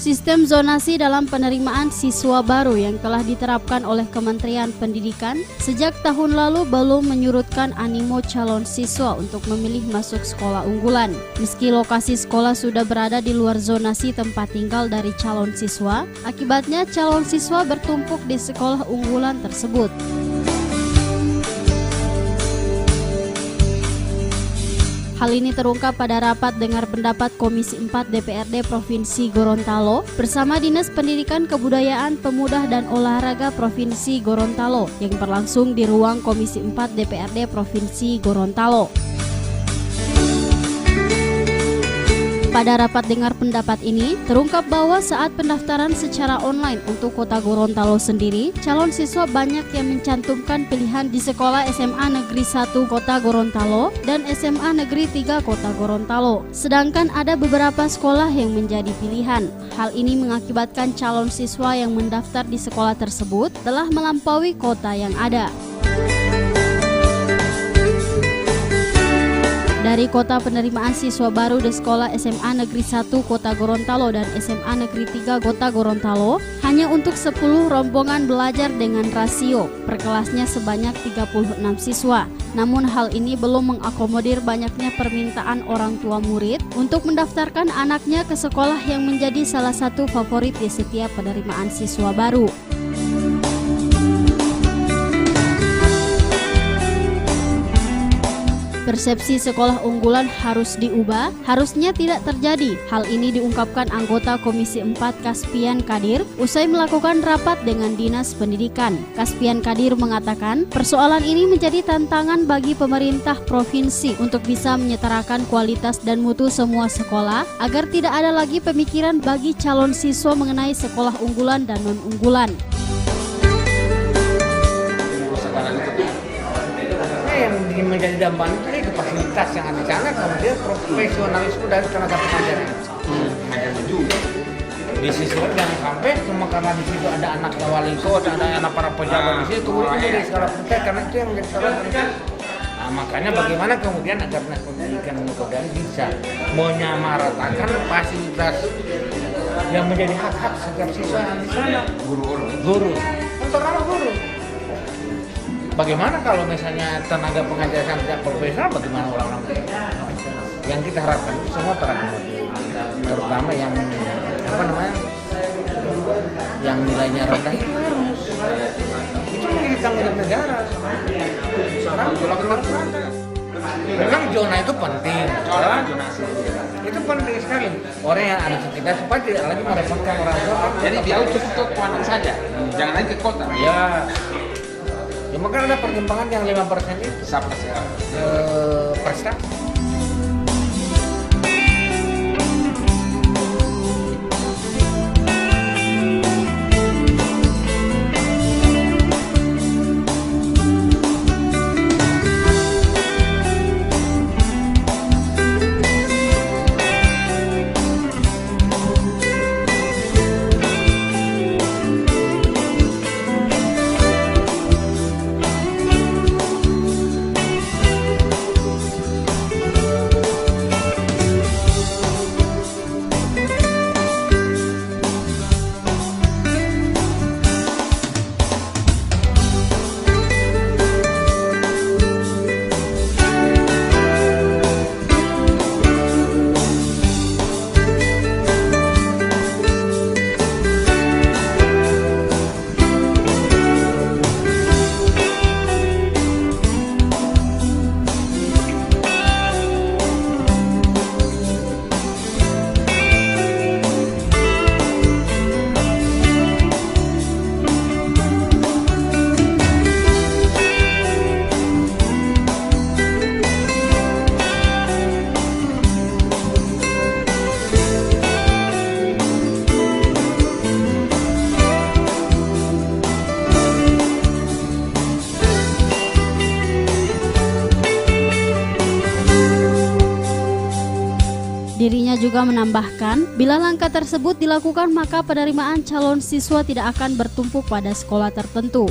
Sistem zonasi dalam penerimaan siswa baru yang telah diterapkan oleh Kementerian Pendidikan sejak tahun lalu belum menyurutkan animo calon siswa untuk memilih masuk sekolah unggulan. Meski lokasi sekolah sudah berada di luar zonasi tempat tinggal dari calon siswa, akibatnya calon siswa bertumpuk di sekolah unggulan tersebut. Hal ini terungkap pada rapat dengar pendapat Komisi 4 DPRD Provinsi Gorontalo bersama Dinas Pendidikan Kebudayaan Pemuda dan Olahraga Provinsi Gorontalo yang berlangsung di ruang Komisi 4 DPRD Provinsi Gorontalo. Pada rapat dengar pendapat ini, terungkap bahwa saat pendaftaran secara online untuk Kota Gorontalo sendiri, calon siswa banyak yang mencantumkan pilihan di sekolah SMA Negeri 1 Kota Gorontalo dan SMA Negeri 3 Kota Gorontalo. Sedangkan ada beberapa sekolah yang menjadi pilihan. Hal ini mengakibatkan calon siswa yang mendaftar di sekolah tersebut telah melampaui kota yang ada. Dari kota penerimaan siswa baru di sekolah SMA Negeri 1 Kota Gorontalo dan SMA Negeri 3 Kota Gorontalo hanya untuk 10 rombongan belajar dengan rasio per kelasnya sebanyak 36 siswa. Namun hal ini belum mengakomodir banyaknya permintaan orang tua murid untuk mendaftarkan anaknya ke sekolah yang menjadi salah satu favorit di setiap penerimaan siswa baru. Persepsi sekolah unggulan harus diubah, harusnya tidak terjadi. Hal ini diungkapkan anggota Komisi 4 Kaspian Kadir usai melakukan rapat dengan Dinas Pendidikan. Kaspian Kadir mengatakan persoalan ini menjadi tantangan bagi pemerintah provinsi untuk bisa menyetarakan kualitas dan mutu semua sekolah agar tidak ada lagi pemikiran bagi calon siswa mengenai sekolah unggulan dan non-unggulan. Yang ingin menjadi dampak itu fasilitas yang ada di sana, kemudian profesionalisme dari tenaga pengajar juga. Di sisi lain jangan sampai cuma karena di situ ada anak wali kota, ada anak para pejabat di situ, kemudian dari skala pusat, karena itu yang menjadi salah. Nah, makanya bagaimana kemudian agar Dinas Pendidikan dan Kebudayaan bisa menyamaratakan fasilitas yang menjadi hak-hak setiap siswa yang di sana. Guru, terutama guru. Bagaimana kalau misalnya tenaga pengajar tidak profesional, bagaimana orang-orang yang kita harapkan itu semua terakomodir, terutama yang yang nilainya rendah itu menjadi tanggung jawab negara. Memang zona itu penting, itu penting sekali. Orang yang ada sekitar supaya tidak lagi merepotkan orang tua. Jadi dia cukup ke Kuantan saja, jangan lagi ke kota. Ya. Ya maka ada pertimbangan yang 5% itu prestasi. Dirinya juga menambahkan, bila langkah tersebut dilakukan maka penerimaan calon siswa tidak akan bertumpuk pada sekolah tertentu.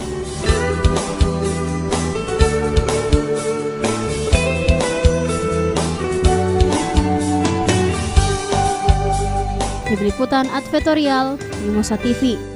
Tim Liputan Advertorial, Mimosa TV.